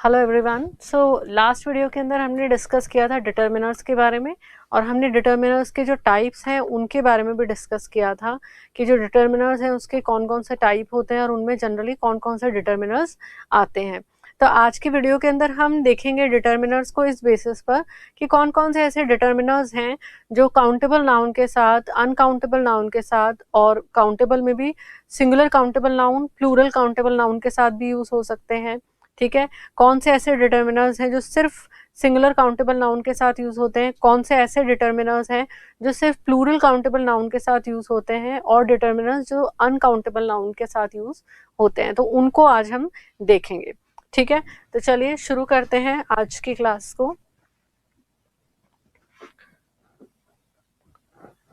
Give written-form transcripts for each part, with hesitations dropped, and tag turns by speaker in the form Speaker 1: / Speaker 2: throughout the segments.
Speaker 1: Hello everyone. So last video के अंदर हमने डिस्कस किया था डिटर्मिनर्स के बारे में, और हमने डिटर्मिनर्स के जो टाइप्स हैं उनके बारे में भी डिस्कस किया था कि जो डिटर्मिनर्स हैं उसके कौन कौन से टाइप होते हैं और उनमें जनरली कौन कौन से डिटर्मिनर्स आते हैं। तो आज की वीडियो के अंदर हम देखेंगे डिटर्मिनर्स को इस बेसिस पर कि कौन कौन से ऐसे डिटर्मिनर्स हैं जो काउंटेबल नाउन के साथ, अनकाउंटेबल नाउन के साथ, और काउंटेबल में भी singular countable noun, plural countable noun के साथ भी यूज हो सकते हैं। ठीक है, कौन से ऐसे डिटर्मिनर्स हैं जो सिर्फ सिंगुलर काउंटेबल नाउन के साथ यूज होते हैं, कौन से ऐसे डिटर्मिनर्स हैं जो सिर्फ प्लूरल काउंटेबल नाउन के साथ यूज होते हैं, और डिटर्मिनर्स जो अनकाउंटेबल नाउन के साथ यूज होते हैं, तो उनको आज हम देखेंगे। ठीक है, तो चलिए शुरू करते हैं आज की क्लास को।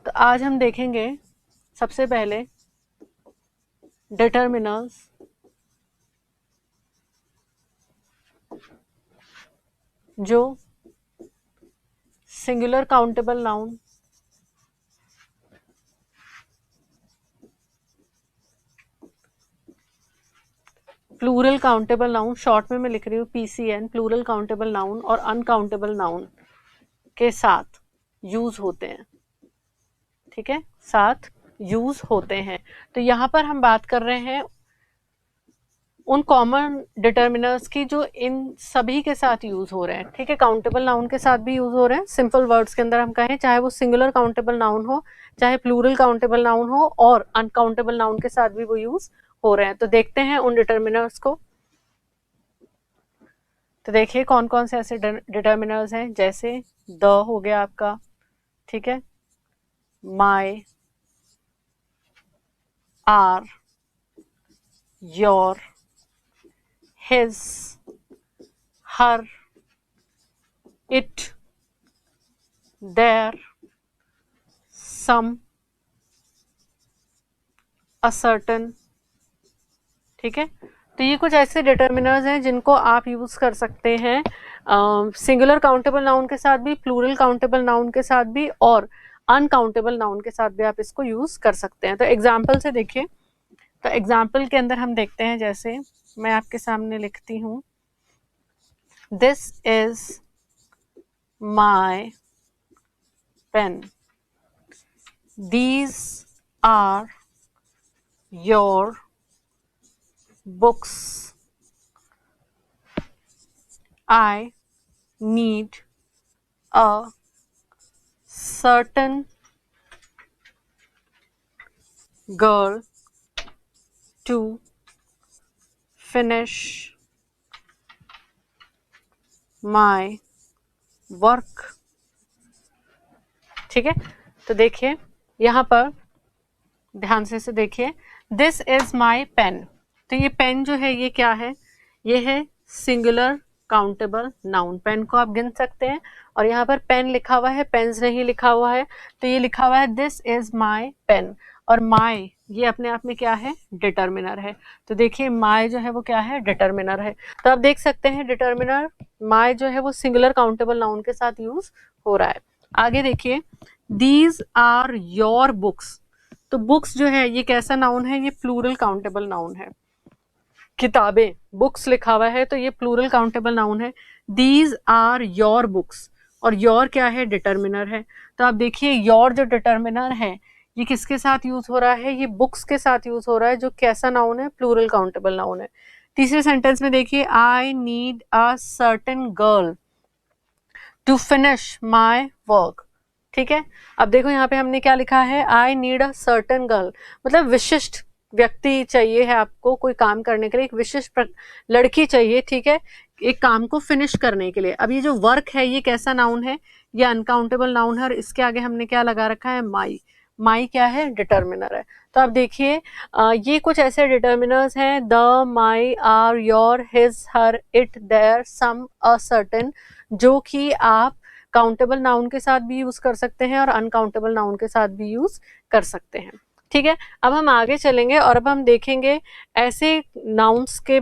Speaker 1: तो आज हम देखेंगे सबसे पहले डिटर्मिनर्स जो singular countable noun, plural countable noun, short में मैं लिख रही हूँ PCN, प्लूरल काउंटेबल नाउन, और अनकाउंटेबल नाउन के साथ यूज होते हैं। ठीक है, साथ यूज होते हैं। तो यहाँ पर हम बात कर रहे हैं उन कॉमन डिटर्मिनर्स की जो इन सभी के साथ यूज हो रहे हैं। ठीक है, काउंटेबल नाउन के साथ भी यूज हो रहे हैं। सिंपल वर्ड्स के अंदर हम कहें, चाहे वो सिंगुलर काउंटेबल नाउन हो, चाहे प्लूरल काउंटेबल नाउन हो, और अनकाउंटेबल नाउन के साथ भी वो यूज हो रहे हैं। तो देखते हैं उन डिटर्मिनर्स को। तो देखिए कौन कौन से ऐसे डिटर्मिनर्स हैं, जैसे द हो गया आपका, ठीक है, my, our, your, his, her, it, their, some, a certain. ठीक है, तो ये कुछ ऐसे डिटर्मिनर्स हैं जिनको आप यूज कर सकते हैं सिंगुलर काउंटेबल नाउन के साथ भी, प्लूरल काउंटेबल नाउन के साथ भी, और अनकाउंटेबल नाउन के साथ भी आप इसको यूज कर सकते हैं। तो एग्जाम्पल से देखिए, तो एग्जाम्पल के अंदर हम देखते हैं, जैसे मैं आपके सामने लिखती हूँ, this is my pen, these are your books, I need a certain girl to finish my work। ठीक है, तो देखिए यहाँ पर ध्यान से देखिए, दिस इज माई पेन। तो ये पेन जो है ये क्या है, ये है सिंगुलर काउंटेबल नाउन। पेन को आप गिन सकते हैं, और यहाँ पर पेन लिखा हुआ है, पेन्स नहीं लिखा हुआ है, तो ये लिखा हुआ है दिस इज माई पेन, और माई ये अपने आप में क्या है, डिटर्मिनर है। तो देखिए माई जो है वो क्या है, डिटर्मिनर है। तो आप देख सकते हैं डिटर्मिनर माई जो है वो सिंगुलर काउंटेबल नाउन के साथ यूज हो रहा है। आगे देखिए, दीज आर योर बुक्स। तो बुक्स जो है ये कैसा नाउन है, ये प्लूरल काउंटेबल नाउन है। किताबें, बुक्स लिखा हुआ है, तो ये प्लूरल काउंटेबल नाउन है। दीज आर योर बुक्स, और योर क्या है, डिटर्मिनर है। तो आप देखिए योर जो डिटर्मिनर है ये किसके साथ यूज हो रहा है, ये बुक्स के साथ यूज हो रहा है, जो कैसा नाउन है, प्लूरल काउंटेबल नाउन है। तीसरे सेंटेंस में देखिए, I need a certain girl to finish my work. ठीक है, अब देखो यहाँ पे हमने क्या लिखा है, आई नीड अ सर्टेन गर्ल, मतलब विशिष्ट व्यक्ति चाहिए है आपको कोई काम करने के लिए, एक विशिष्ट लड़की चाहिए, ठीक है, एक काम को फिनिश करने के लिए। अब ये जो वर्क है ये कैसा नाउन है, ये अनकाउंटेबल नाउन है, और इसके आगे हमने क्या लगा रखा है, माई। माई क्या है, डिटर्मिनर है। तो आप देखिए ये कुछ ऐसे डिटर्मिनर्स हैं, the, my, our, your, his, her, it, their, some, a certain, जो कि आप काउंटेबल नाउन के साथ भी यूज कर सकते हैं और अनकाउंटेबल नाउन के साथ भी यूज कर सकते हैं। ठीक है, अब हम आगे चलेंगे और अब हम देखेंगे ऐसे नाउन्स के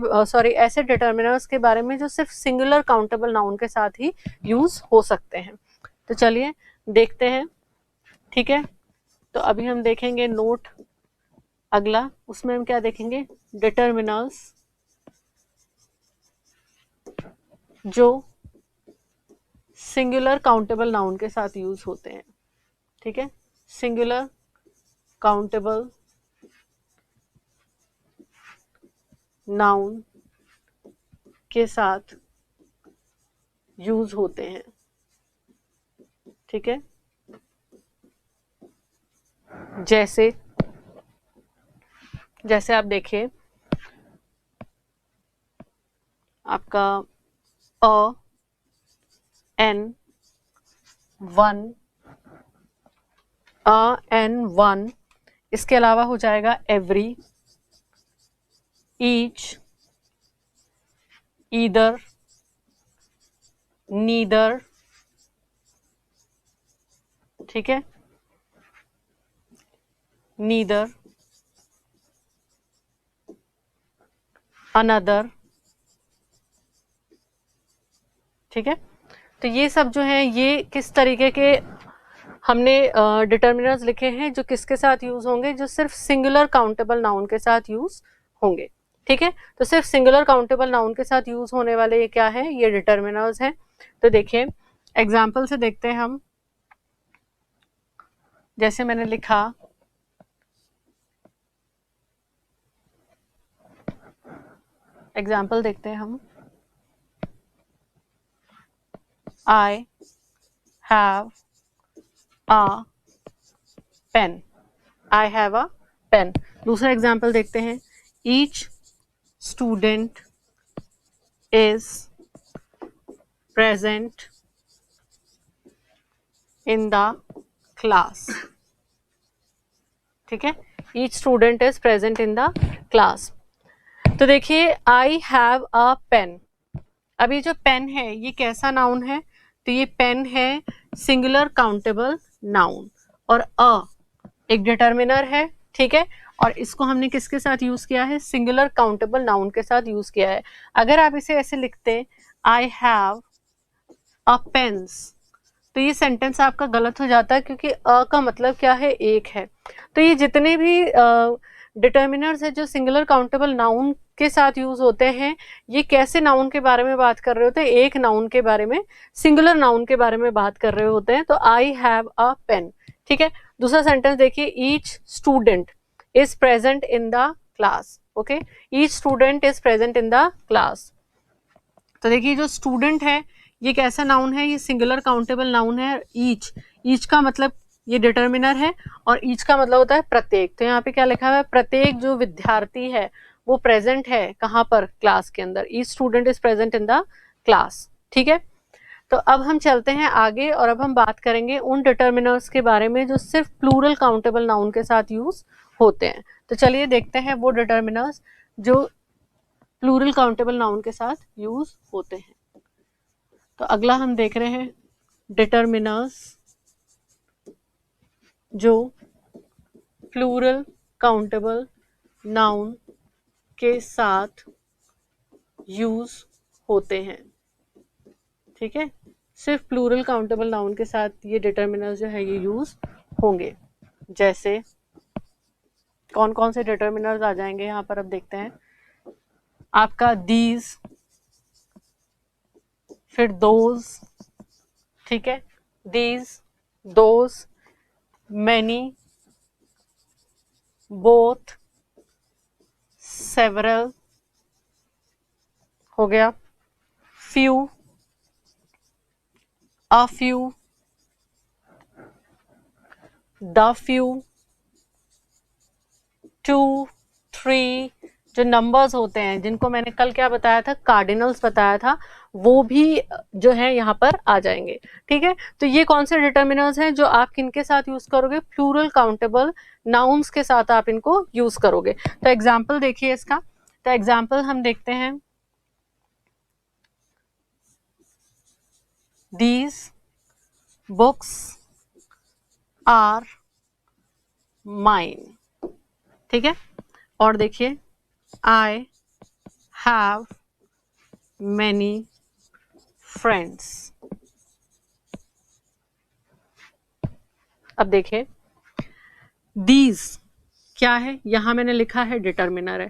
Speaker 1: ऐसे डिटर्मिनर्स के बारे में जो सिर्फ सिंगुलर काउंटेबल नाउन के साथ ही यूज हो सकते हैं। तो चलिए देखते हैं। ठीक है, तो अभी हम देखेंगे नोट अगला, उसमें हम क्या देखेंगे, डिटर्मिनर्स जो सिंगुलर काउंटेबल नाउन के साथ यूज होते हैं। ठीक है, सिंगुलर काउंटेबल नाउन के साथ यूज होते हैं। ठीक है, जैसे जैसे आप देखिए, आपका अ एन वन, अ एन वन, इसके अलावा हो जाएगा एवरी, ईच, ईदर, नीदर। ठीक है, नीदर, अनदर। ठीक है, तो ये सब जो है ये किस तरीके के हमने डिटर्मिनर्स लिखे हैं जो किसके साथ यूज होंगे, जो सिर्फ सिंगुलर काउंटेबल नाउन के साथ यूज होंगे। ठीक है, तो सिर्फ सिंगुलर काउंटेबल नाउन के साथ यूज होने वाले ये क्या है, ये डिटर्मिनर्स हैं। तो देखिए एग्जाम्पल से देखते हैं हम, जैसे मैंने लिखा एग्जाम्पल देखते हैं हम, I have a pen, I have a pen। दूसरा एग्जाम्पल देखते हैं, each student is present in the class। ठीक है, each student is present in the class। तो देखिए I have a pen, अब ये जो पेन है ये कैसा नाउन है, तो ये पेन है सिंगुलर काउंटेबल नाउन, और अ एक डिटर्मिनर है। ठीक है, और इसको हमने किसके साथ यूज किया है, सिंगुलर काउंटेबल नाउन के साथ यूज किया है। अगर आप इसे ऐसे लिखते आई हैव अ पेन्स, तो ये सेंटेंस आपका गलत हो जाता है, क्योंकि अ का मतलब क्या है, एक है। तो ये जितने भी डिटर्मिनर्स है जो सिंगुलर काउंटेबल नाउन के साथ यूज होते हैं, ये कैसे नाउन के बारे में बात कर रहे होते हैं, एक नाउन के बारे में, सिंगुलर नाउन के बारे में बात कर रहे होते हैं। तो आई हैव अ पेन। ठीक है, दूसरा सेंटेंस देखिए, each student is present in the class. Okay, each student is present in the class. तो देखिए जो स्टूडेंट है ये कैसा नाउन है, ये सिंगुलर काउंटेबल नाउन है। ईच का मतलब ये डिटर्मिनर है, और ईच का मतलब होता है प्रत्येक। तो यहाँ पे क्या लिखा हुआ है, प्रत्येक जो विद्यार्थी है वो प्रेजेंट है कहाँ पर, क्लास के अंदर। Each student is present in the class. ठीक है, तो अब हम चलते हैं आगे, और अब हम बात करेंगे उन डिटर्मिनर्स के बारे में जो सिर्फ प्लूरल काउंटेबल नाउन के साथ यूज होते हैं। तो चलिए देखते हैं वो डिटर्मिनर्स जो प्लूरल काउंटेबल नाउन के साथ यूज होते हैं। तो अगला हम देख रहे हैं डिटर्मिनर्स जो प्लूरल काउंटेबल नाउन के साथ यूज होते हैं। ठीक है, सिर्फ प्लूरल काउंटेबल नाउन के साथ ये डिटर्मिनर्स जो है ये यूज होंगे। जैसे कौन कौन से डिटर्मिनर्स आ जाएंगे यहाँ पर, अब देखते हैं। आपका दीज, फिर दोज। ठीक है, these, those, many, both, several हो गया, few, a few, the few, two, three. जो नंबर्स होते हैं जिनको मैंने कल क्या बताया था, कार्डिनल्स बताया था, वो भी जो है यहाँ पर आ जाएंगे। ठीक है, तो ये कौन से डिटर्मिनर्स हैं जो आप किनके साथ यूज करोगे, प्लूरल काउंटेबल नाउन्स के साथ आप इनको यूज करोगे। तो एग्जाम्पल देखिए इसका, तो एग्जाम्पल हम देखते हैं, दीज बुक्स आर माइन। ठीक है, और देखिए I have many friends। अब देखिए these क्या है, यहां मैंने लिखा है डिटर्मिनर है,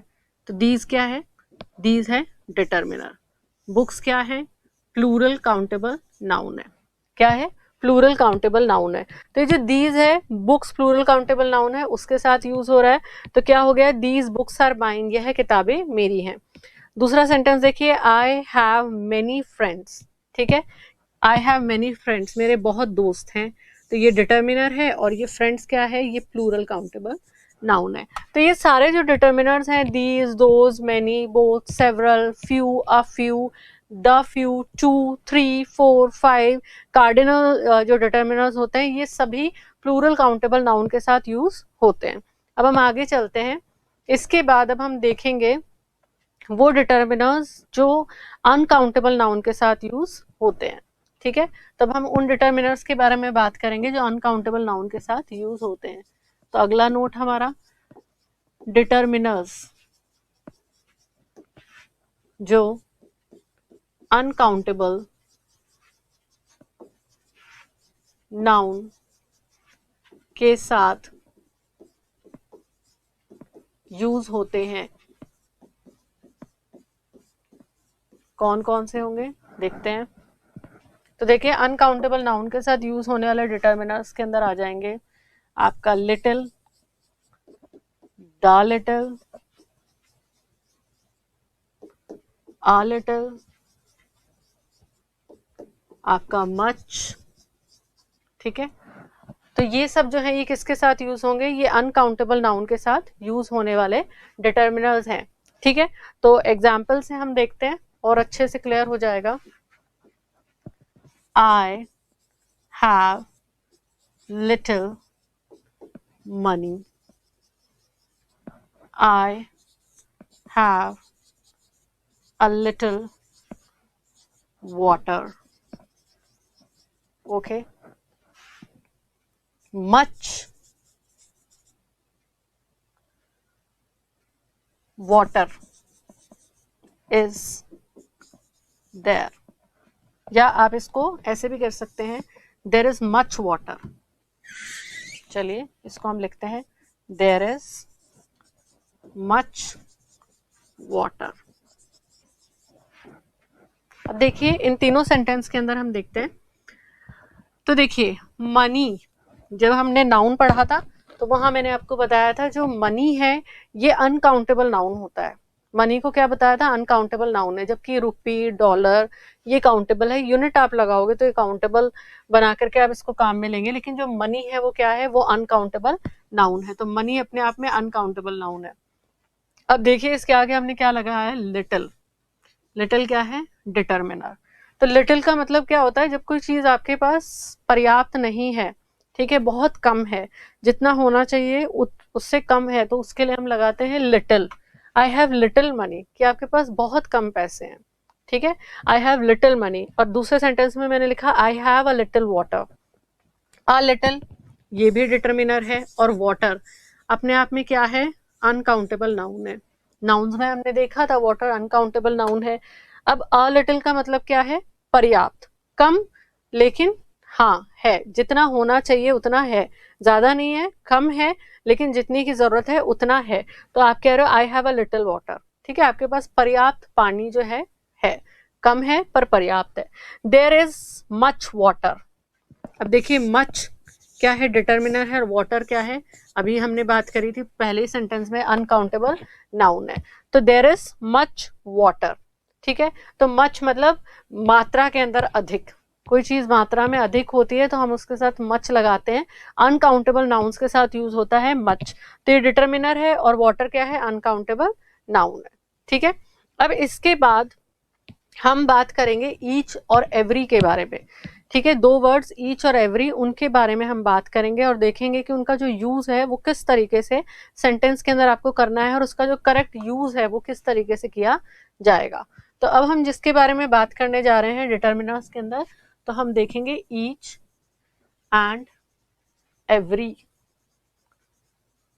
Speaker 1: तो these क्या है, these है डिटर्मिनर। बुक्स क्या है, प्लूरल काउंटेबल नाउन है। क्या है? प्लूरल काउंटेबल नाउन है। तो ये जो दीज है, बुक्स प्लूरल काउंटेबल नाउन है, उसके साथ यूज हो रहा है। तो क्या हो गया? दीज बुक्स आर माइन, यह किताबें मेरी हैं। दूसरा सेंटेंस देखिए, आई हैव मेनी फ्रेंड्स। ठीक है, आई हैव मेनी फ्रेंड्स, मेरे बहुत दोस्त हैं। तो ये डिटर्मिनर है और ये फ्रेंड्स क्या है? ये प्लूरल काउंटेबल नाउन है। तो ये सारे जो डिटर्मिनर्स हैं, these, those, many, both, several, few, a few, the few, two, three, four, five, cardinal जो डिटर्मिनर्स होते हैं, ये सभी प्लूरल काउंटेबल नाउन के साथ यूज होते हैं। अब हम आगे चलते हैं। इसके बाद अब हम देखेंगे वो डिटर्मिनर्स जो अनकाउंटेबल नाउन के साथ यूज होते हैं। ठीक है, तब हम उन डिटर्मिनर्स के बारे में बात करेंगे जो अनकाउंटेबल नाउन के साथ यूज होते हैं। तो अगला नोट हमारा, डिटर्मिनर्स जो अनकाउंटेबल नाउन के साथ यूज होते हैं, कौन कौन से होंगे देखते हैं। तो देखिए, अनकाउंटेबल नाउन के साथ यूज होने वाले डिटर्मिनर्स के अंदर आ जाएंगे आपका little, the little, uh little, आपका मच। ठीक है, तो ये सब जो है ये किसके साथ यूज होंगे? ये अनकाउंटेबल नाउन के साथ यूज होने वाले डिटर्मिनर्स हैं। ठीक है, तो एग्जाम्पल से हम देखते हैं और अच्छे से क्लियर हो जाएगा। I have little money. I have a little water. Okay. Much water is there. या आप इसको ऐसे भी कर सकते हैं, देर इज मच वाटर। चलिए इसको हम लिखते हैं, देर इज मच वाटर। अब देखिए इन तीनों सेंटेंस के अंदर हम देखते हैं। तो देखिए, मनी, जब हमने नाउन पढ़ा था तो वहां मैंने आपको बताया था जो मनी है ये अनकाउंटेबल नाउन होता है। मनी को क्या बताया था? अनकाउंटेबल नाउन है, जबकि रुपी, डॉलर ये काउंटेबल है। यूनिट आप लगाओगे तो ये काउंटेबल बना करके आप इसको काम में लेंगे, लेकिन जो मनी है वो क्या है? वो अनकाउंटेबल नाउन है। तो मनी अपने आप में अनकाउंटेबल नाउन है। अब देखिए इसके आगे हमने क्या लगाया है? लिटिल। लिटिल क्या है? डिटर्मिनर। तो लिटिल का मतलब क्या होता है? जब कोई चीज आपके पास पर्याप्त नहीं है, ठीक है, बहुत कम है, जितना होना चाहिए उससे कम है, तो उसके लिए हम लगाते हैं little. I have little money, कि आपके पास बहुत कम पैसे हैं। ठीक है, आई हैव लिटिल मनी। और दूसरे सेंटेंस में मैंने लिखा I have a little water. A little ये भी डिटर्मिनर है, और वाटर अपने आप में क्या है? अनकाउंटेबल नाउन है। नाउन्स में हमने देखा था वाटर अनकाउंटेबल नाउन है। अब अ लिटिल का मतलब क्या है? पर्याप्त, कम, लेकिन हाँ है, जितना होना चाहिए उतना है, ज्यादा नहीं है, कम है, लेकिन जितनी की जरूरत है उतना है। तो आप कह रहे हो I have a little water. ठीक है, आपके पास पर्याप्त पानी जो है, कम है पर पर्याप्त है। There is much water. अब देखिए मच क्या है? डिटर्मिनर है, और वाटर क्या है? अभी हमने बात करी थी पहले सेंटेंस में, अनकाउंटेबल नाउन है। तो देयर इज मच वाटर। ठीक है, तो मच मतलब मात्रा के अंदर अधिक, कोई चीज मात्रा में अधिक होती है तो हम उसके साथ मच लगाते हैं। अनकाउंटेबल नाउन्स के साथ यूज होता है मच। तो ये डिटर्मिनर है, और वाटर क्या है? अनकाउंटेबल नाउन है। ठीक है, अब इसके बाद हम बात करेंगे ईच और एवरी के बारे में। ठीक है, दो वर्ड्स ईच और एवरी, उनके बारे में हम बात करेंगे और देखेंगे कि उनका जो यूज है वो किस तरीके से सेंटेंस के अंदर आपको करना है, और उसका जो करेक्ट यूज है वो किस तरीके से किया जाएगा। तो अब हम जिसके बारे में बात करने जा रहे हैं डिटर्मिनर्स के अंदर, तो हम देखेंगे ईच एंड एवरी।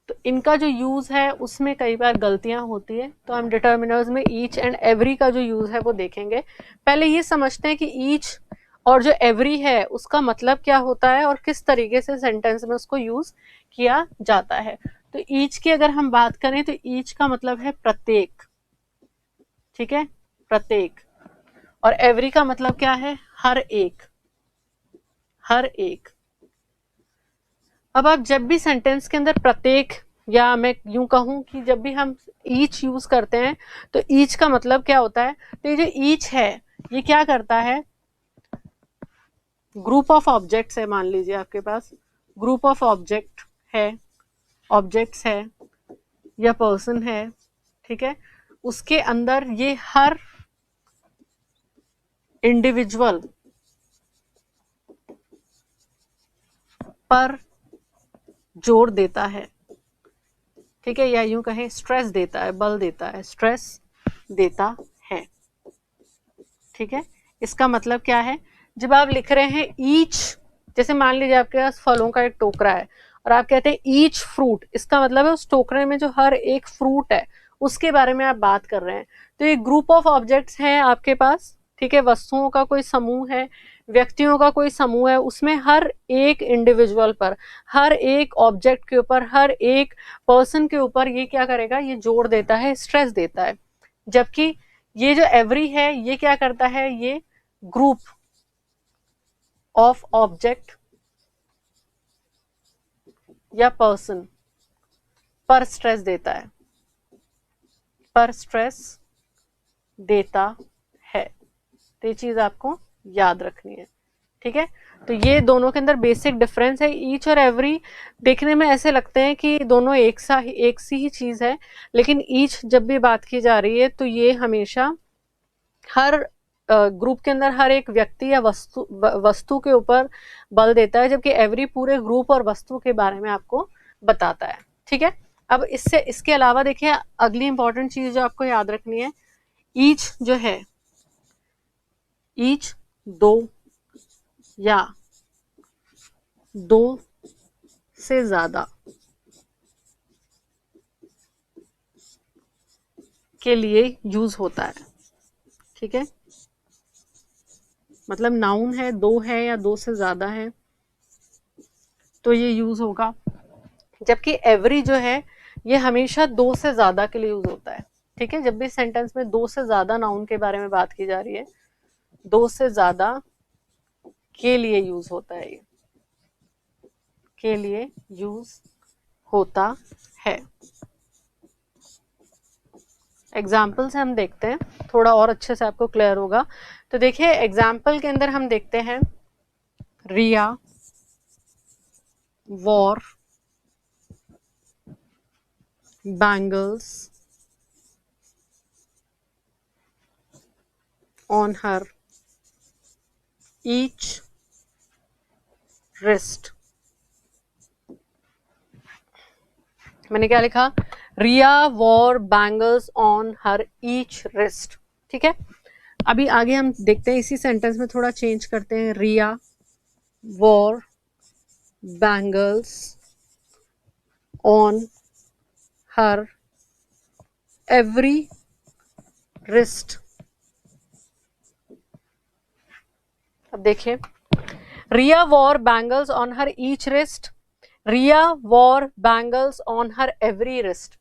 Speaker 1: तो इनका जो यूज है उसमें कई बार गलतियां होती है, तो हम डिटर्मिनर्स में ईच एंड एवरी का जो यूज है वो देखेंगे। पहले ये समझते हैं कि ईच और जो एवरी है उसका मतलब क्या होता है और किस तरीके से सेंटेंस में उसको यूज किया जाता है। तो ईच की अगर हम बात करें तो ईच का मतलब है प्रत्येक। ठीक है, प्रत्येक। और एवरी का मतलब क्या है, हर एक, हर एक। अब आप जब भी सेंटेंस के अंदर प्रत्येक, या मैं यूं कहूं कि जब भी हम ईच यूज करते हैं तो ईच का मतलब क्या होता है, तो ये जो ईच है ये क्या करता है, ग्रुप ऑफ ऑब्जेक्ट्स है, मान लीजिए आपके पास ग्रुप ऑफ ऑब्जेक्ट है, ऑब्जेक्ट्स है या पर्सन है, ठीक है, उसके अंदर ये हर इंडिविजुअल पर जोर देता है, ठीक है, या यूं कहें स्ट्रेस देता है, बल देता है, स्ट्रेस देता है, ठीक है। इसका मतलब क्या है, जब आप लिख रहे हैं ईच, जैसे मान लीजिए आपके पास फलों का एक टोकरा है और आप कहते हैं ईच फ्रूट, इसका मतलब है उस टोकरे में जो हर एक फ्रूट है उसके बारे में आप बात कर रहे हैं। तो ये ग्रुप ऑफ ऑब्जेक्ट्स हैं आपके पास, ठीक है, वस्तुओं का कोई समूह है, व्यक्तियों का कोई समूह है, उसमें हर एक इंडिविजुअल पर, हर एक ऑब्जेक्ट के ऊपर, हर एक पर्सन के ऊपर ये क्या करेगा, ये जोर देता है, स्ट्रेस देता है। जबकि ये जो एवरी है ये क्या करता है, ये ग्रुप ऑफ ऑब्जेक्ट या पर्सन पर स्ट्रेस देता है, पर स्ट्रेस देता है। तो ये चीज आपको याद रखनी है, ठीक है। तो ये दोनों के अंदर बेसिक डिफरेंस है। ईच और एवरी देखने में ऐसे लगते हैं कि दोनों एक सी ही चीज है, लेकिन ईच जब भी बात की जा रही है तो ये हमेशा हर ग्रुप के अंदर हर एक व्यक्ति या वस्तु के ऊपर बल देता है, जबकि एवरी पूरे ग्रुप और वस्तु के बारे में आपको बताता है, ठीक है। अब इसके अलावा देखिए अगली इंपॉर्टेंट चीज जो आपको याद रखनी है, ईच जो है, ईच दो या दो से ज्यादा के लिए यूज होता है, ठीक है, मतलब नाउन है, दो है या दो से ज्यादा है तो ये यूज होगा। जबकि एवरी जो है ये हमेशा दो से ज्यादा के लिए यूज होता है, ठीक है। जब भी सेंटेंस में दो से ज्यादा नाउन के बारे में बात की जा रही है, दो से ज्यादा के लिए यूज होता है, ये के लिए यूज होता है। एग्जाम्पल से हम देखते हैं, थोड़ा और अच्छे से आपको क्लियर होगा। तो देखिए एग्जाम्पल के अंदर हम देखते हैं Riya wore bangles on her each wrist. मैंने क्या लिखा, Riya wore bangles on her each wrist, ठीक है। अभी आगे हम देखते हैं, इसी सेंटेंस में थोड़ा चेंज करते हैं, Riya wore bangles on her every wrist. अब देखिए, Riya wore bangles on her each wrist, Riya wore bangles on her every wrist.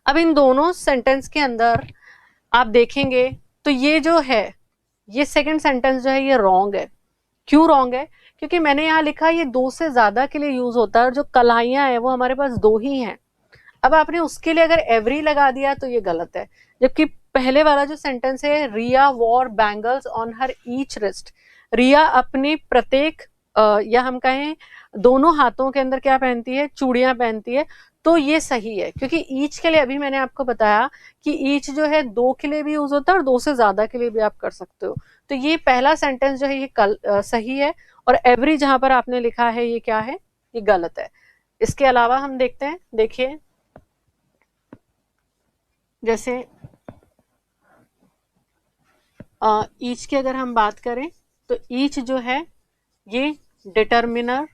Speaker 1: अब इन दोनों सेंटेंस के अंदर आप देखेंगे तो ये जो है, ये सेकंड सेंटेंस जो है ये रॉन्ग है। क्यों रॉन्ग है, क्योंकि मैंने यहाँ लिखा ये दो से ज्यादा के लिए यूज होता है और जो कलाइयां हैं वो हमारे पास दो ही हैं। अब आपने उसके लिए अगर एवरी लगा दिया तो ये गलत है। जबकि पहले वाला जो सेंटेंस है, Riya wore bangles on her each wrist, Riya अपनी प्रत्येक या हम कहें दोनों हाथों के अंदर क्या पहनती है, चूड़ियां पहनती है, तो ये सही है। क्योंकि ईच के लिए अभी मैंने आपको बताया कि ईच जो है दो के लिए भी यूज होता है और दो से ज्यादा के लिए भी आप कर सकते हो। तो ये पहला सेंटेंस जो है ये सही है, और एवरी जहां पर आपने लिखा है ये क्या है, ये गलत है। इसके अलावा हम देखते हैं, देखिए जैसे ईच की अगर हम बात करें तो ईच जो है ये डिटर्मिनर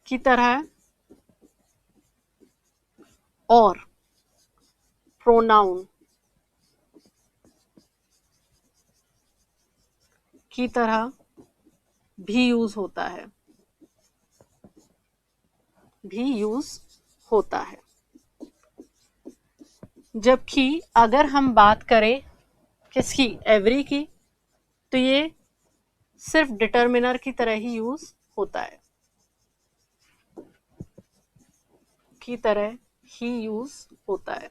Speaker 1: की तरह और प्रोनाउन की तरह भी यूज होता है, भी यूज होता है। जबकि अगर हम बात करें किसकी, एवरी की, तो ये सिर्फ डिटर्मिनर की तरह ही यूज होता है, की तरह ही यूज होता है।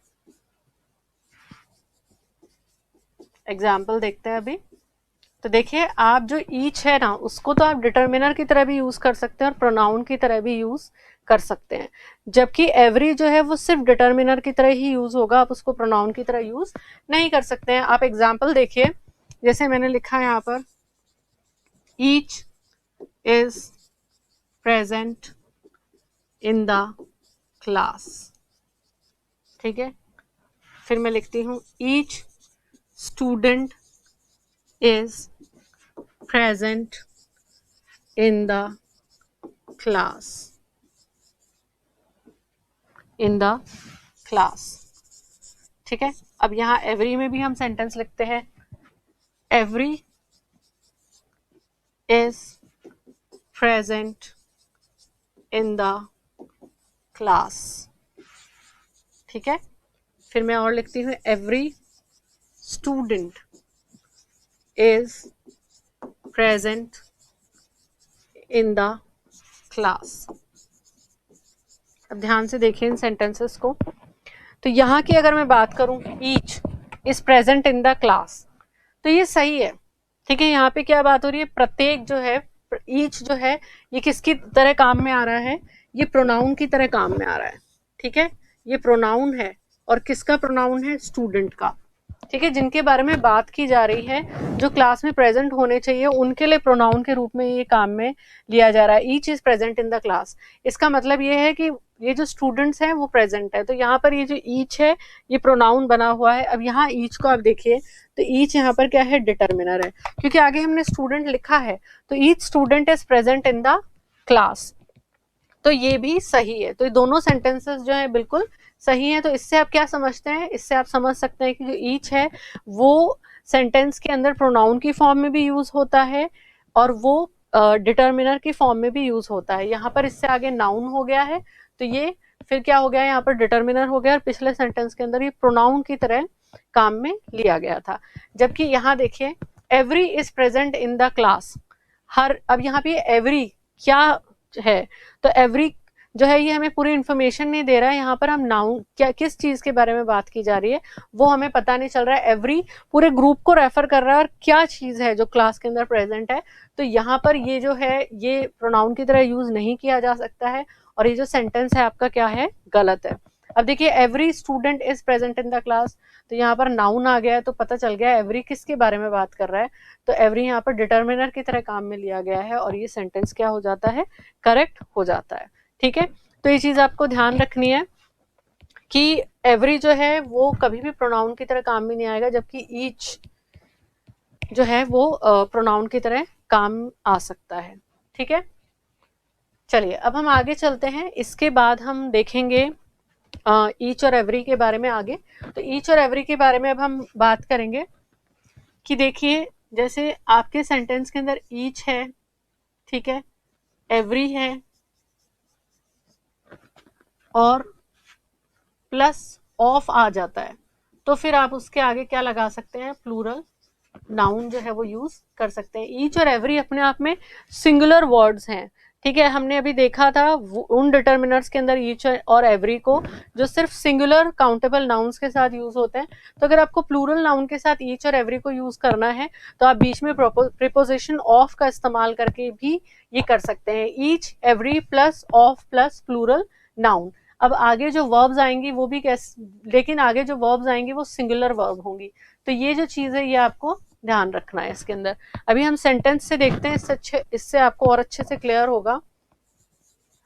Speaker 1: एग्जाम्पल देखते हैं अभी। तो देखिए आप जो ईच है ना, उसको तो आप डिटर्मिनर की तरह भी यूज कर सकते हैं और प्रोनाउन की तरह भी यूज कर सकते हैं, जबकि एवरी जो है वो सिर्फ डिटर्मिनर की तरह ही यूज होगा, आप उसको प्रोनाउन की तरह यूज नहीं कर सकते हैं। आप एग्जाम्पल देखिए, जैसे मैंने लिखा है यहाँ पर, each is present in the class, ठीक है। फिर मैं लिखती हूँ each student is present in the class, in the class, ठीक है। अब यहाँ एवरी में भी हम सेंटेंस लिखते हैं, every is present in the class, ठीक है। फिर मैं और लिखती हूँ, every student is present in the class. अब ध्यान से देखें इन सेंटेंसेस को। तो यहाँ की अगर मैं बात करूं, each is present in the class, तो ये सही है, ठीक है। यहाँ पे क्या बात हो रही है, प्रत्येक जो है, ईच जो है ये किसकी तरह काम में आ रहा है, ये प्रोनाउन की तरह काम में आ रहा है, ठीक है। ये प्रोनाउन है, और किसका प्रोनाउन है, स्टूडेंट का, ठीक है। जिनके बारे में बात की जा रही है, जो क्लास में प्रेजेंट होने चाहिए, उनके लिए प्रोनाउन के रूप में ये काम में लिया जा रहा है। Each is present in the class, इसका मतलब ये है कि ये जो स्टूडेंट्स हैं वो प्रेजेंट है। तो यहाँ पर ये जो ईच है ये प्रोनाउन बना हुआ है। अब यहाँ ईच को आप देखिए, तो ईच यहाँ पर क्या है, डिटर्मिनर है, क्योंकि आगे हमने स्टूडेंट लिखा है। तो each student is present in the class, तो ये भी सही है। तो ये दोनों सेंटेंसेस जो है बिल्कुल सही है। तो इससे आप क्या समझते हैं, इससे आप समझ सकते हैं कि जो ईच है वो सेंटेंस के अंदर प्रोनाउन की फॉर्म में भी यूज होता है, और वो डिटर्मिनर की फॉर्म में भी यूज होता है। यहाँ पर इससे आगे नाउन हो गया है, तो ये फिर क्या हो गया, यहाँ पर डिटर्मिनर हो गया, और पिछले सेंटेंस के अंदर ये प्रोनाउन की तरह काम में लिया गया था। जबकि यहाँ देखिए, every is present in the class, her, अब यहाँ पे एवरी क्या है, तो एवरी जो है ये हमें पूरी इंफॉर्मेशन नहीं दे रहा है। यहाँ पर हम नाउन क्या, किस चीज के बारे में बात की जा रही है वो हमें पता नहीं चल रहा है। एवरी पूरे ग्रुप को रेफर कर रहा है, और क्या चीज है जो क्लास के अंदर प्रेजेंट है। तो यहाँ पर ये जो है ये प्रोनाउन की तरह यूज नहीं किया जा सकता है, और ये जो सेंटेंस है आपका क्या है, गलत है। अब देखिए, every student is present in the class, तो यहाँ पर नाउन आ गया है, तो पता चल गया एवरी किसके बारे में बात कर रहा है। तो एवरी यहाँ पर डिटर्मिनर की तरह काम में लिया गया है, और ये सेंटेंस क्या हो जाता है, करेक्ट हो जाता है, ठीक है। तो ये चीज आपको ध्यान रखनी है कि एवरी जो है वो कभी भी प्रोनाउन की तरह काम में नहीं आएगा, जबकि ईच जो है वो प्रोनाउन की तरह काम आ सकता है, ठीक है। चलिए अब हम आगे चलते हैं, इसके बाद हम देखेंगे ईच और एवरी के बारे में आगे। तो ईच और एवरी के बारे में अब हम बात करेंगे कि देखिए, जैसे आपके सेंटेंस के अंदर ईच है, ठीक है, एवरी है, और प्लस ऑफ आ जाता है, तो फिर आप उसके आगे क्या लगा सकते हैं, प्लूरल नाउन जो है वो यूज कर सकते हैं। ईच और एवरी अपने आप में सिंगुलर वर्ड्स हैं, ठीक है। हमने अभी देखा था उन डिटर्मिनर्स के अंदर ईच और एवरी को जो सिर्फ सिंगुलर काउंटेबल नाउन्स के साथ यूज होते हैं। तो अगर आपको प्लूरल नाउन के साथ ईच और एवरी को यूज करना है, तो आप बीच में प्रीपोजिशन ऑफ का इस्तेमाल करके भी ये कर सकते हैं, each every plus of plus plural noun. अब आगे जो वर्ब्स आएंगी वो भी कैसे, लेकिन आगे जो वर्ब्स आएंगी वो सिंगुलर वर्ब होंगी। तो ये जो चीज है ये आपको ध्यान रखना है इसके अंदर। अभी हम सेंटेंस से देखते हैं, इससे आपको और अच्छे से क्लियर होगा।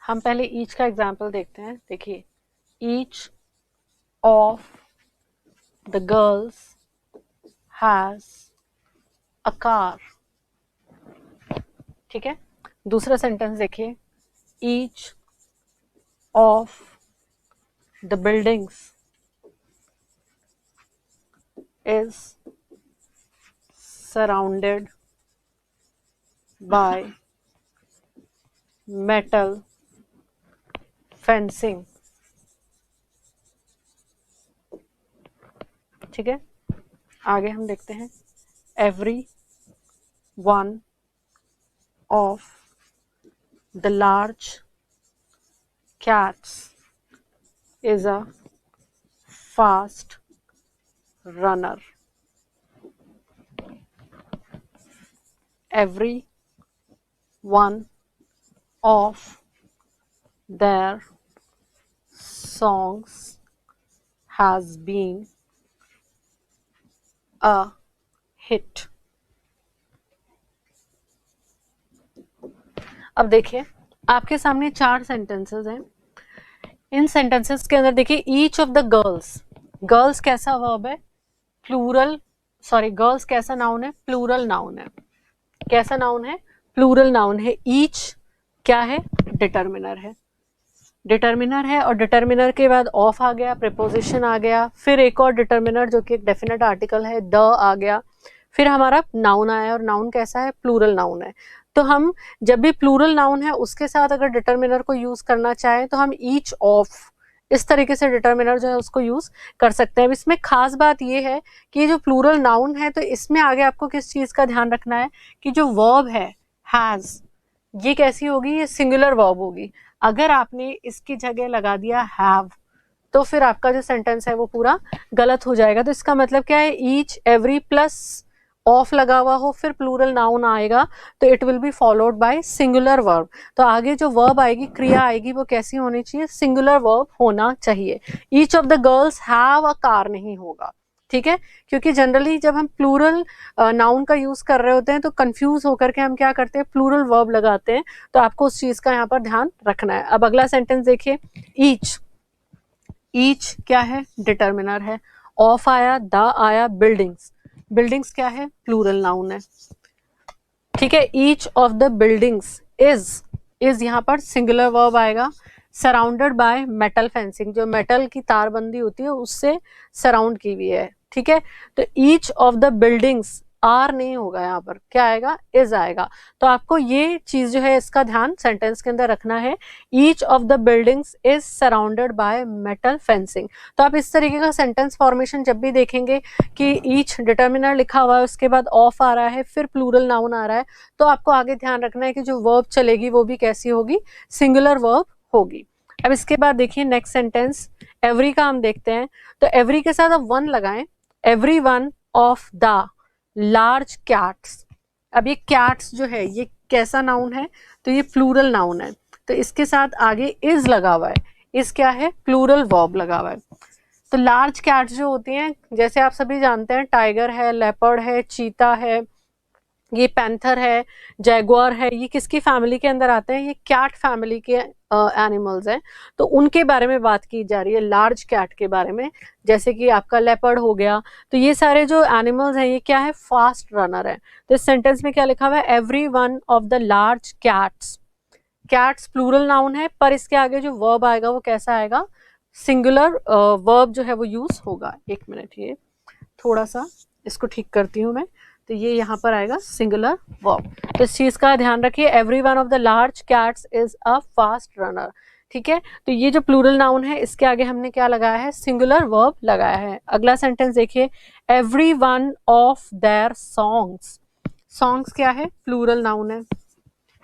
Speaker 1: हम पहले ईच का एग्जाम्पल देखते हैं। देखिए, each of the girls has a car, ठीक है। दूसरा सेंटेंस देखिए, each of the buildings is surrounded by metal fencing, ठीक है। आगे हम देखते हैं every one of the large cats is a fast runner. Every one of their songs has been a hit. अब देखिए आपके सामने 4 सेंटेंसेस हैं. इन सेंटेंसेस के अंदर देखिए each of the girls, girls कैसा वर्ब है? प्लूरल, सॉरी गर्ल्स कैसा नाउन है? प्लूरल नाउन है. कैसा नाउन है? प्लूरल नाउन है. ईच क्या है? डिटर्मिनर है. डिटर्मिनर है और डिटर्मिनर के बाद ऑफ आ गया, प्रीपोजिशन आ गया, फिर एक और डिटर्मिनर जो कि एक डेफिनेट आर्टिकल है, द आ गया, फिर हमारा नाउन आया. और नाउन कैसा है? प्लूरल नाउन है. तो हम जब भी प्लूरल नाउन है उसके साथ अगर डिटर्मिनर को यूज करना चाहें तो हम ईच ऑफ इस तरीके से डिटर्मिनर जो है उसको यूज कर सकते हैं. अब इसमें खास बात ये है कि ये जो प्लूरल नाउन है तो इसमें आगे आपको किस चीज का ध्यान रखना है कि जो वर्ब है हैज, ये कैसी होगी? ये सिंगुलर वर्ब होगी. अगर आपने इसकी जगह लगा दिया हैव तो फिर आपका जो सेंटेंस है वो पूरा गलत हो जाएगा. तो इसका मतलब क्या है? ईच, एवरी प्लस ऑफ लगा हुआ हो फिर प्लूरल नाउन आएगा तो it will be followed by singular verb. तो आगे जो वर्ब आएगी, क्रिया आएगी, वो कैसी होनी चाहिए? सिंगुलर वर्ब होना चाहिए. Each of the girls have a car नहीं होगा. ठीक है, क्योंकि जनरली जब हम प्लूरल नाउन का यूज कर रहे होते हैं तो कंफ्यूज होकर के हम क्या करते हैं? प्लूरल वर्ब लगाते हैं. तो आपको उस चीज का यहाँ पर ध्यान रखना है. अब अगला सेंटेंस देखिए. ईच, ईच क्या है? डिटर्मिनर है. ऑफ आया, द आया, बिल्डिंग्स, बिल्डिंग्स क्या है? प्लूरल नाउन है. ठीक है, each of the buildings is यहाँ पर सिंगुलर वर्ब आएगा. सराउंडेड बाय मेटल फेंसिंग, जो मेटल की तारबंदी होती है उससे सराउंड की हुई है. ठीक है, तो each of the buildings, are नहीं होगा यहाँ पर, क्या आएगा? इज आएगा. तो आपको ये चीज जो है इसका ध्यान सेंटेंस के अंदर रखना है. Each of the buildings is surrounded by metal fencing. तो आप इस तरीके का सेंटेंस फॉर्मेशन जब भी देखेंगे कि ईच डिटर्मिनर लिखा हुआ है, उसके बाद ऑफ आ रहा है, फिर प्लूरल नाउन आ रहा है, तो आपको आगे ध्यान रखना है कि जो वर्ब चलेगी वो भी कैसी होगी? सिंगुलर वर्ब होगी. अब इसके बाद देखिए नेक्स्ट सेंटेंस एवरी का हम देखते हैं. तो एवरी के साथ आप वन लगाएं. Every one of the large cats. अब ये कैट्स जो है ये कैसा नाउन है? तो ये प्लूरल नाउन है. तो इसके साथ आगे इज लगा हुआ है. इज क्या है? प्लूरल वर्ब लगा हुआ है. तो लार्ज कैट्स जो होती हैं, जैसे आप सभी जानते हैं, टाइगर है, लेपर्ड है, चीता है, ये पैंथर है, जैगुआर है, ये किसकी फैमिली के अंदर आते हैं? ये कैट फैमिली के एनिमल्स हैं. तो उनके बारे में बात की जा रही है, लार्ज कैट के बारे में. जैसे कि आपका लेपर्ड हो गया. तो ये सारे जो एनिमल्स हैं ये क्या है? फास्ट रनर है. तो इस सेंटेंस में क्या लिखा हुआ है? Every one of the large cats. Cats plural noun है पर इसके आगे जो वर्ब आएगा वो कैसा आएगा? सिंगुलर वर्ब जो है वो यूज होगा. एक मिनट, ये थोड़ा सा इसको ठीक करती हूँ मैं. तो ये यहाँ पर आएगा सिंगुलर वर्ब. तो इस चीज का ध्यान रखिए. Every one of the large cats is a fast runner. ठीक है, तो ये जो प्लूरल नाउन है इसके आगे हमने क्या लगाया है? सिंगुलर वर्ब लगाया है. अगला सेंटेंस देखिए. Every one of their songs. Songs क्या है? प्लूरल नाउन है.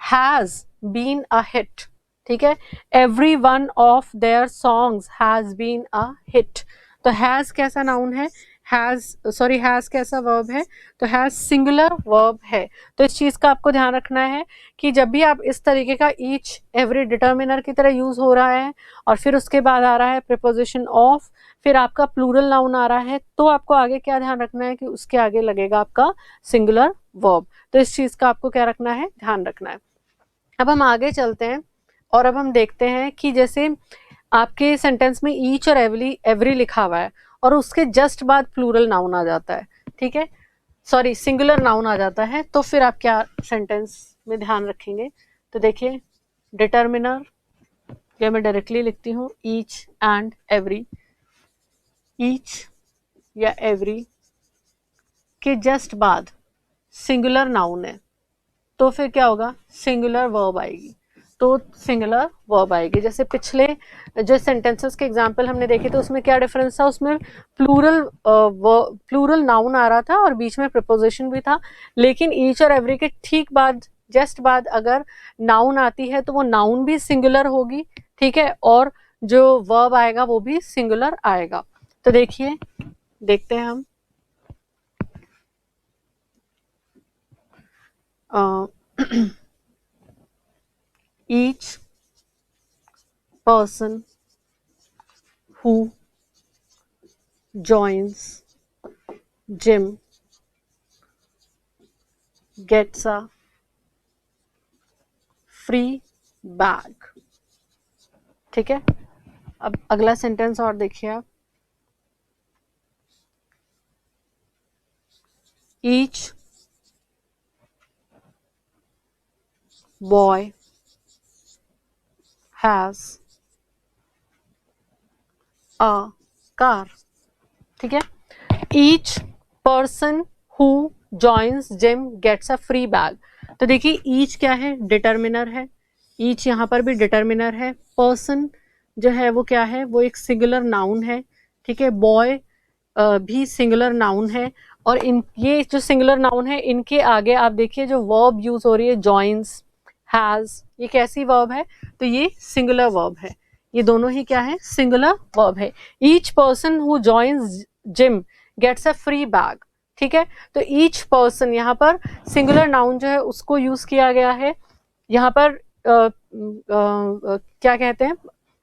Speaker 1: Has been a hit. ठीक है, every one of their songs has been a hit. तो हैज कैसा नाउन है? हैज कैसा वर्ब है? तो हैज सिंगुलर वर्ब है. तो इस चीज का आपको ध्यान रखना है कि जब भी आप इस तरीके का ईच, एवरी डिटर्मिनर की तरह यूज हो रहा है और फिर उसके बाद आ रहा है प्रीपोजिशन ऑफ, फिर आपका प्लूरल नाउन आ रहा है, तो आपको आगे क्या ध्यान रखना है कि उसके आगे लगेगा आपका सिंगुलर वर्ब. तो इस चीज का आपको क्या रखना है? ध्यान रखना है. अब हम आगे चलते हैं और अब हम देखते हैं कि जैसे आपके सेंटेंस में ईच और एवरी लिखा हुआ है और उसके जस्ट बाद प्लूरल नाउन आ जाता है. ठीक है, सॉरी सिंगुलर नाउन आ जाता है, तो फिर आप क्या सेंटेंस में ध्यान रखेंगे? तो देखिए डिटर्मिनर, या मैं डायरेक्टली लिखती हूँ ईच एंड एवरी. ईच या एवरी के जस्ट बाद सिंगुलर नाउन है तो फिर क्या होगा? सिंगुलर वर्ब आएगी. तो सिंगुलर वर्ब आएगी। जैसे पिछले जो सेंटेंसेस के एग्जांपल हमने देखे थे उसमें क्या डिफरेंस था, उसमें प्लूरल नाउन आ रहा था और बीच में प्रीपोजिशन भी था, लेकिन ईच और एवरी के ठीक बाद जस्ट बाद अगर नाउन आती है तो वो नाउन भी सिंगुलर होगी, ठीक है, और जो वर्ब आएगा वो भी सिंगुलर आएगा। तो देखिए, देखते हैं हम each person who joins gym gets a free bag। ठीक है, अब अगला सेंटेंस और देखिए आप, each boy has a car। ठीक है, each person who joins gym gets a free bag। तो देखिए each क्या है, डिटर्मिनर है, each यहाँ पर भी डिटर्मिनर है, पर्सन जो है वो क्या है, वो एक सिंगुलर नाउन है, ठीक है, बॉय भी सिंगुलर नाउन है, और इन ये जो सिंगुलर नाउन है इनके आगे आप देखिए जो वर्ब यूज हो रही है जॉइंस, हैज, ये कैसी वर्ब है, तो ये सिंगुलर वर्ब है, ये दोनों ही क्या है, सिंगुलर वर्ब है। Each person who joins gym gets a free bag. ठीक है, तो ईच पर्सन यहाँ पर सिंगुलर नाउन जो है उसको यूज किया गया है, यहाँ पर क्या कहते हैं,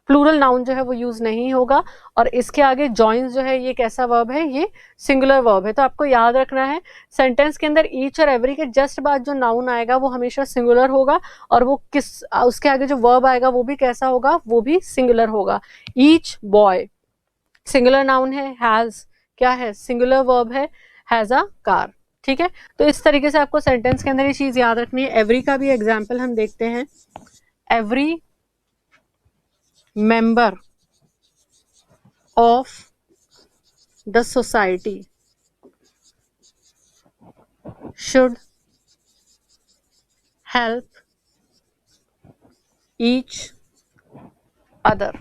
Speaker 1: प्लूरल नाउन जो है वो यूज नहीं होगा, और इसके आगे जॉइंस जो है ये कैसा वर्ब है, ये सिंगुलर वर्ब है। तो आपको याद रखना है सेंटेंस के अंदर ईच और एवरी के जस्ट बाद जो नाउन आएगा वो हमेशा सिंगुलर होगा, और वो किस उसके आगे जो वर्ब आएगा वो भी कैसा होगा, वो भी सिंगुलर होगा। ईच बॉय सिंगुलर नाउन है, हैज क्या है, सिंगुलर वर्ब है, हैज अ कार। ठीक है, तो इस तरीके से आपको सेंटेंस के अंदर ये चीज याद रखनी है। एवरी का भी एग्जाम्पल हम देखते हैं, every member of the society should help each other।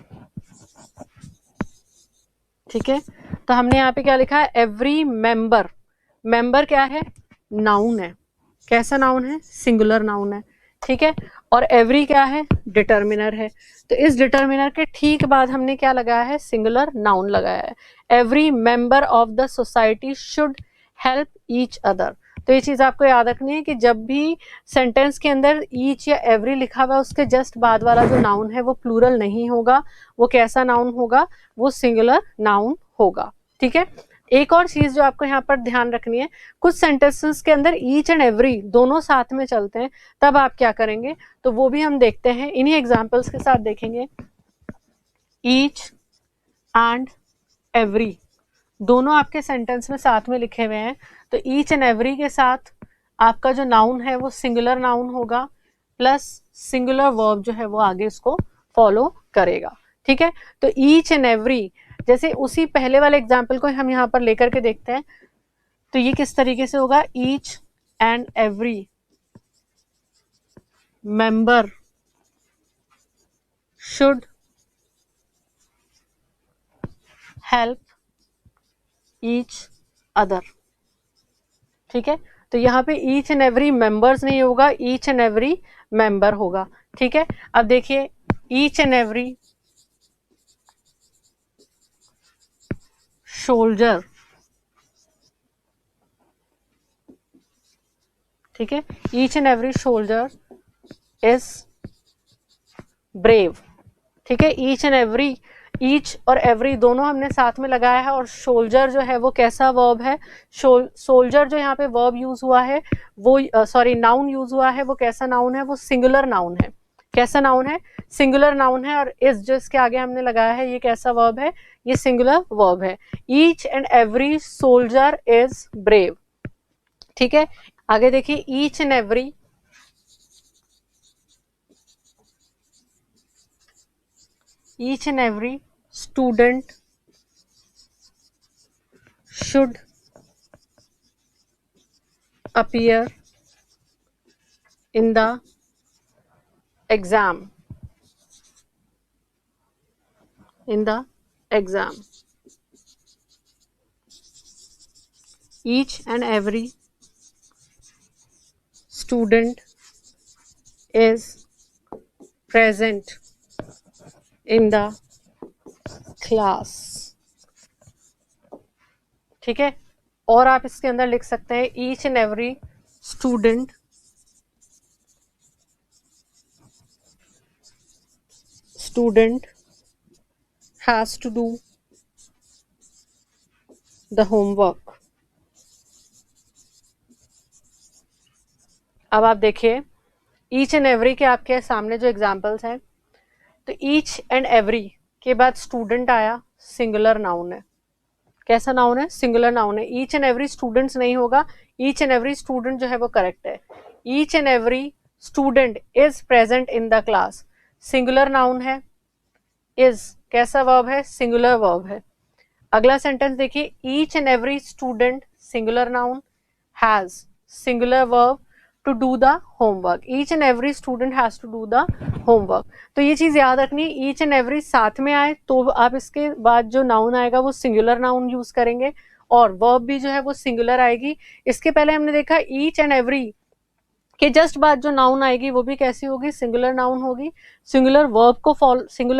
Speaker 1: ठीक है, तो हमने यहाँ पे क्या लिखा है, एवरी मेंबर, मेंबर क्या है, नाउन है, कैसा नाउन है, सिंगुलर नाउन है। ठीक है, और एवरी क्या है, डिटर्मिनर है, तो इस डिटर्मिनर के ठीक बाद हमने क्या लगाया है, सिंगुलर नाउन लगाया है। Every member of the society should help each other. तो ये चीज आपको याद रखनी है कि जब भी सेंटेंस के अंदर ईच या एवरी लिखा हुआ है उसके जस्ट बाद वाला जो नाउन है वो प्लूरल नहीं होगा, वो कैसा नाउन होगा, वो सिंगुलर नाउन होगा। ठीक है, एक और चीज जो आपको यहाँ पर ध्यान रखनी है, कुछ सेंटेंसेस के अंदर ईच एंड एवरी दोनों साथ में चलते हैं, तब आप क्या करेंगे, तो वो भी हम देखते हैं, इन्हीं एग्जांपल्स के साथ देखेंगे। ईच एंड एवरी दोनों आपके सेंटेंस में साथ में लिखे हुए हैं, तो ईच एंड एवरी के साथ आपका जो नाउन है वो सिंगुलर नाउन होगा, प्लस सिंगुलर वर्ब जो है वो आगे इसको फॉलो करेगा। ठीक है, तो ईच एंड एवरी, जैसे उसी पहले वाले एग्जाम्पल को हम यहाँ पर लेकर के देखते हैं, तो ये किस तरीके से होगा, each and every member should help each other. ठीक है, तो यहाँ पे ईच एंड एवरी मेंबर्स नहीं होगा, ईच एंड एवरी मेंबर होगा। ठीक है, अब देखिए ईच एंड एवरी सोल्जर, ठीक है, each and every soldier is brave. ठीक है, ईच एंड एवरी, ईच और एवरी दोनों हमने साथ में लगाया है, और सोल्जर जो है वो कैसा वर्ब है, सोल्जर जो यहाँ पे वर्ब यूज हुआ है वो सॉरी नाउन यूज हुआ है, वो कैसा नाउन है, वो सिंगुलर नाउन है, कैसा नाउन है, सिंगुलर नाउन है, और इस जो इसके आगे हमने लगाया है ये कैसा वर्ब है, ये सिंगुलर वर्ब है। Each and every soldier is brave. ठीक है, आगे देखिए each and every student should appear in the exam, in the exam. Each and every student is present in the class. ठीक है, और आप इसके अंदर लिख सकते हैं each and every student has to do the homework. अब आप देखिए ईच एंड एवरी के आपके सामने जो एग्जाम्पल्स हैं, तो ईच एंड एवरी के बाद स्टूडेंट आया, सिंगुलर नाउन है. कैसा नाउन है? सिंगुलर नाउन है. ईच एंड एवरी स्टूडेंट्स नहीं होगा, ईच एंड एवरी स्टूडेंट जो है वो करेक्ट है. Each and every student is present in the class, singular noun है. इज कैसा वर्ब है? सिंगुलर वर्ब है. अगला सेंटेंस देखिए, each and every student singular noun, has singular verb to do the homework. Each and every student has to do the homework. तो ये चीज याद रखनी, ईच एंड एवरी साथ में आए तो आप इसके बाद जो नाउन आएगा वो सिंगुलर नाउन यूज करेंगे, और वर्ब भी जो है वो सिंगुलर आएगी. इसके पहले हमने देखा ईच एंड एवरी के जस्ट बाद जो नाउन आएगी वो भी कैसी होगी? सिंगुलर नाउन होगी. सिंगुलर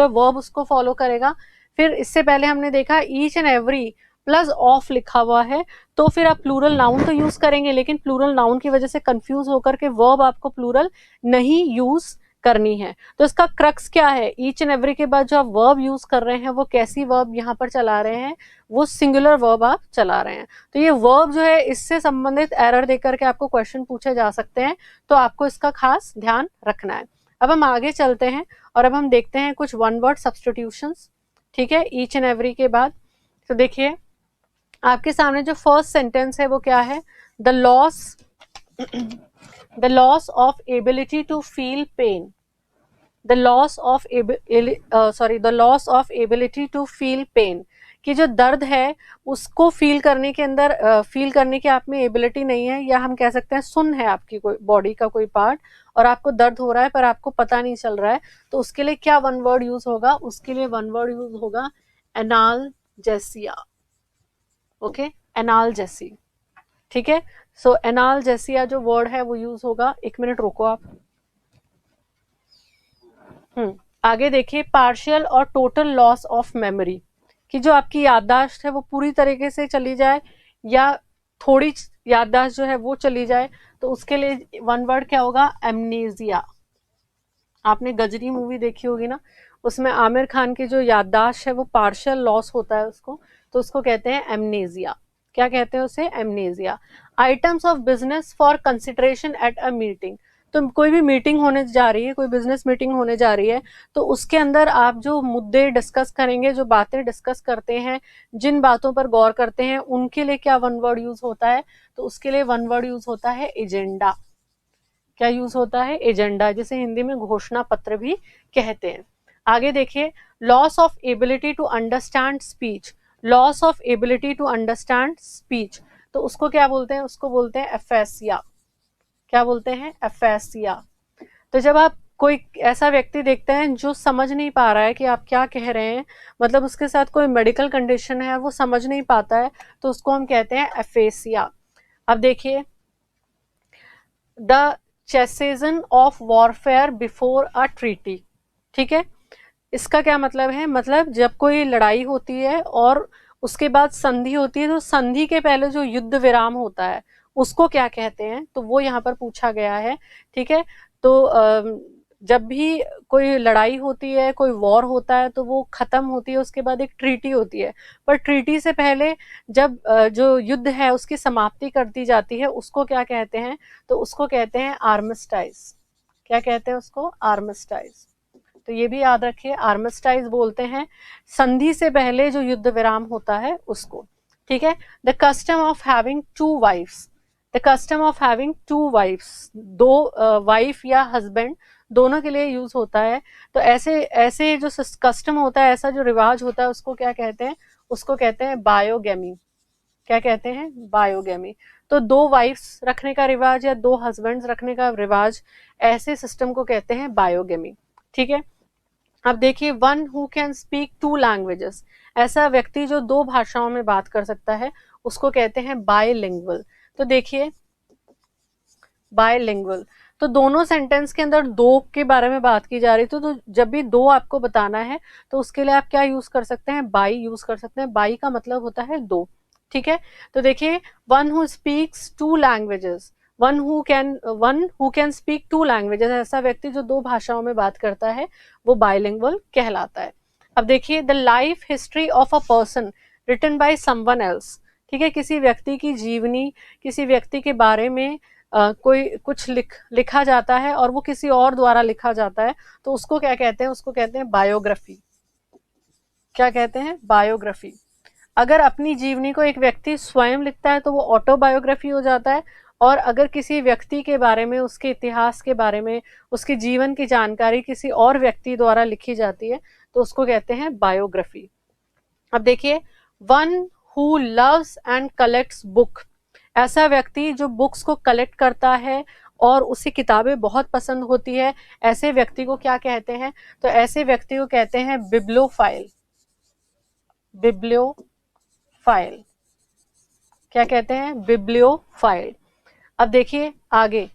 Speaker 1: वर्ब उसको फॉलो करेगा. फिर इससे पहले हमने देखा each and every plus of लिखा हुआ है, तो फिर आप प्लूरल नाउन तो यूज करेंगे, लेकिन प्लूरल नाउन की वजह से कंफ्यूज होकर के वर्ब आपको प्लूरल नहीं यूज करनी है. तो इसका क्रक्स क्या है? ईच एंड एवरी के बाद जो आप वर्ब यूज कर रहे हैं वो कैसी वर्ब यहाँ पर चला रहे हैं? वो सिंगुलर वर्ब आप चला रहे हैं. तो ये वर्ब जो है इससे संबंधित एरर देकर के आपको क्वेश्चन पूछे जा सकते हैं, तो आपको इसका खास ध्यान रखना है. अब हम आगे चलते हैं और अब हम देखते हैं कुछ वन वर्ड सब्स्टिट्यूशंस. ठीक है, ईच एंड एवरी के बाद. तो देखिए आपके सामने जो फर्स्ट सेंटेंस है वो क्या है? The loss of ability to feel pain. The loss of ability to feel pain, कि जो दर्द है उसको फील करने के अंदर फील करने की आप में एबिलिटी नहीं है, या हम कह सकते हैं सुन है आपकी कोई बॉडी का कोई पार्ट और आपको दर्द हो रहा है पर आपको पता नहीं चल रहा है, तो उसके लिए क्या वन वर्ड यूज होगा? उसके लिए वन वर्ड यूज होगा एनाल्जेसिया. ओके, एनाल्जेसी. ठीक है, सो एनाल्जेसिया जो वर्ड है वो यूज होगा. एक मिनट रोको आप. आगे देखिए, पार्शियल और टोटल लॉस ऑफ मेमोरी, कि जो आपकी याददाश्त है वो पूरी तरीके से चली जाए या थोड़ी याददाश्त जो है वो चली जाए, तो उसके लिए वन वर्ड क्या होगा? एमनेजिया. आपने गजनी मूवी देखी होगी ना, उसमें आमिर खान की जो याददाश्त है वो पार्शियल लॉस होता है उसको, तो उसको कहते हैं एमनेजिया. क्या कहते हैं उसे? Amnesia. Items of business for consideration at a meeting. तो कोई भी मीटिंग होने जा रही है, कोई बिजनेस मीटिंग होने जा रही है, तो उसके अंदर आप जो मुद्दे डिस्कस करेंगे, जो बातें डिस्कस करते हैं, जिन बातों पर गौर करते हैं, उनके लिए क्या वन वर्ड यूज होता है? तो उसके लिए वन वर्ड यूज होता है एजेंडा. क्या यूज होता है? एजेंडा, जिसे हिंदी में घोषणा पत्र भी कहते हैं. आगे देखिए, loss of ability to understand speech. Loss of ability to understand speech, तो उसको क्या बोलते हैं? उसको बोलते हैं एफेसिया. क्या बोलते हैं? एफेसिया. तो जब आप कोई ऐसा व्यक्ति देखते हैं जो समझ नहीं पा रहा है कि आप क्या कह रहे हैं, मतलब उसके साथ कोई मेडिकल कंडीशन है, वो समझ नहीं पाता है, तो उसको हम कहते हैं एफेसिया. अब देखिए, the cessation of warfare before a treaty. ठीक है, इसका क्या मतलब है? मतलब जब कोई लड़ाई होती है और उसके बाद संधि होती है, तो संधि के पहले जो युद्ध विराम होता है उसको क्या कहते हैं? तो वो यहाँ पर पूछा गया है. ठीक है, तो जब भी कोई लड़ाई होती है, कोई वॉर होता है, तो वो खत्म होती है, उसके बाद एक ट्रीटी होती है, पर ट्रीटी से पहले जब जो युद्ध है उसकी समाप्ति कर दी जाती है, उसको क्या कहते हैं? तो उसको कहते हैं आर्मिस्टाइज. क्या कहते हैं उसको? आर्मिस्टाइज. तो ये भी याद रखिए, आर्मिस्टाइज बोलते हैं संधि से पहले जो युद्ध विराम होता है उसको. ठीक है, the custom of having two wifes. The custom of having two wifes, दो वाइफ या हस्बैंड दोनों के लिए यूज होता है. तो ऐसे ऐसे जो कस्टम होता है, ऐसा जो रिवाज होता है, उसको क्या कहते हैं? उसको कहते हैं बायोगेमी. क्या कहते हैं, बायोगेमी। तो 2 वाइफ्स रखने का रिवाज या 2 हस्बैंड्स रखने का रिवाज, ऐसे सिस्टम को कहते हैं बायोगेमी। ठीक है, अब देखिए, one who can speak 2 languages, ऐसा व्यक्ति जो 2 भाषाओं में बात कर सकता है उसको कहते हैं बायलिंगुअल। तो देखिए, बायलिंगुअल, तो दोनों सेंटेंस के अंदर 2 के बारे में बात की जा रही थी, तो जब भी 2 आपको बताना है तो उसके लिए आप क्या यूज कर सकते हैं, बाई यूज कर सकते हैं। बाई का मतलब होता है 2। ठीक है, तो देखिए, one who speaks 2 languages, one who can speak 2 languages, ऐसा व्यक्ति जो 2 भाषाओं में बात करता है वो बायलिंगुअल कहलाता है। अब देखिए, the life history of a person written by someone else, ठीक है, किसी व्यक्ति की जीवनी, किसी व्यक्ति के बारे में कोई कुछ लिखा जाता है और वो किसी और द्वारा लिखा जाता है, तो उसको क्या कहते हैं, उसको कहते हैं बायोग्राफी। क्या कहते हैं, बायोग्राफी। अगर अपनी जीवनी को एक व्यक्ति स्वयं लिखता है तो वो ऑटोबायोग्राफी हो जाता है, और अगर किसी व्यक्ति के बारे में, उसके इतिहास के बारे में, उसके जीवन की जानकारी किसी और व्यक्ति द्वारा लिखी जाती है तो उसको कहते हैं बायोग्राफी। अब देखिए, one who loves and collects book, ऐसा व्यक्ति जो बुक्स को कलेक्ट करता है और उसे किताबें बहुत पसंद होती है, ऐसे व्यक्ति को क्या कहते हैं, तो ऐसे व्यक्ति को कहते हैं बिब्लियोफाइल। बिब्लियोफाइल, क्या कहते हैं, बिब्लियोफाइल। अब देखिए आगे,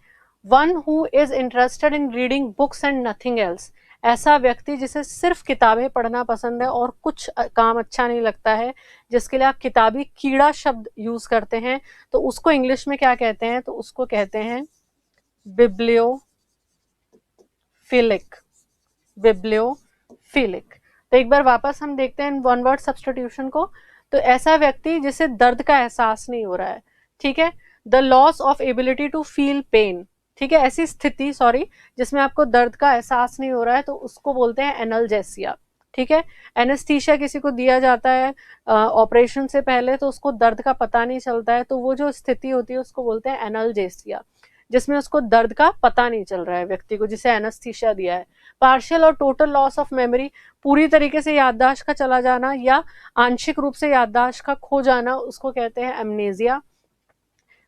Speaker 1: one who is interested in reading books and nothing else, ऐसा व्यक्ति जिसे सिर्फ किताबें पढ़ना पसंद है और कुछ काम अच्छा नहीं लगता है, जिसके लिए आप किताबी कीड़ा शब्द यूज करते हैं, तो उसको इंग्लिश में क्या कहते हैं, तो उसको कहते हैं बिब्लियोफिलिक। बिब्लियोफिलिक। तो एक बार वापस हम देखते हैं वन वर्ड सब्स्टिट्यूशन को। तो ऐसा व्यक्ति जिसे दर्द का एहसास नहीं हो रहा है, ठीक है, the loss of ability to feel pain, ठीक है, ऐसी स्थिति, सॉरी, जिसमें आपको दर्द का एहसास नहीं हो रहा है तो उसको बोलते हैं एनाल्जेसिया। ठीक है, एनेस्थीसिया किसी को दिया जाता है ऑपरेशन से पहले तो उसको दर्द का पता नहीं चलता है, तो वो जो स्थिति होती है उसको बोलते हैं एनाल्जेसिया, जिसमें उसको दर्द का पता नहीं चल रहा है व्यक्ति को, जिसे एनेस्थीसिया दिया है। पार्शियल और टोटल लॉस ऑफ मेमोरी, पूरी तरीके से याददाश्त का चला जाना या आंशिक रूप से याददाश्त का खो जाना, उसको कहते हैं एमनेजिया।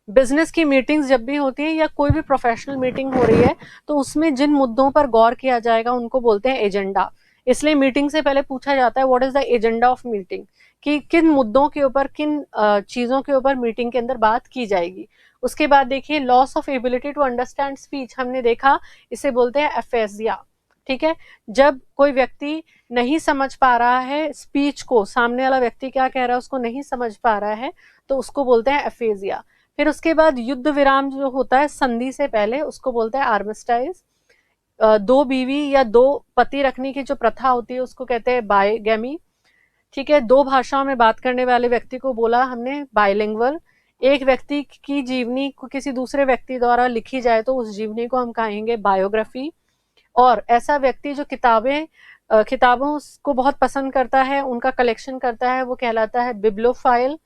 Speaker 1: बिजनेस की मीटिंग्स जब भी होती है या कोई भी प्रोफेशनल मीटिंग हो रही है तो उसमें जिन मुद्दों पर गौर किया जाएगा उनको बोलते हैं एजेंडा। इसलिए मीटिंग से पहले पूछा जाता है what is the agenda of meeting, कि किन मुद्दों के ऊपर, किन चीजों के ऊपर मीटिंग के अंदर बात की जाएगी। उसके बाद देखिए, loss of ability to understand speech, हमने देखा, इसे बोलते हैं एफेजिया। ठीक है, जब कोई व्यक्ति नहीं समझ पा रहा है स्पीच को, सामने वाला व्यक्ति क्या कह रहा है उसको नहीं समझ पा रहा है, तो उसको बोलते हैं एफेजिया। फिर उसके बाद युद्ध विराम जो होता है संधि से पहले, उसको बोलते हैं आर्मिस्टाइज। 2 बीवी या 2 पति रखने की जो प्रथा होती है उसको कहते हैं बायगेमी। ठीक है, 2 भाषाओं में बात करने वाले व्यक्ति को बोला हमने बायलिंगुअल। एक व्यक्ति की जीवनी को किसी दूसरे व्यक्ति द्वारा लिखी जाए तो उस जीवनी को हम कहेंगे बायोग्राफी। और ऐसा व्यक्ति जो किताबों को बहुत पसंद करता है, उनका कलेक्शन करता है, वो कहलाता है बिब्लियोफाइल।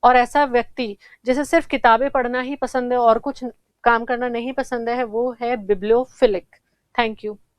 Speaker 1: और ऐसा व्यक्ति जिसे सिर्फ किताबें पढ़ना ही पसंद है और कुछ काम करना नहीं पसंद है, वो है बिब्लियोफिलिक। Thank you.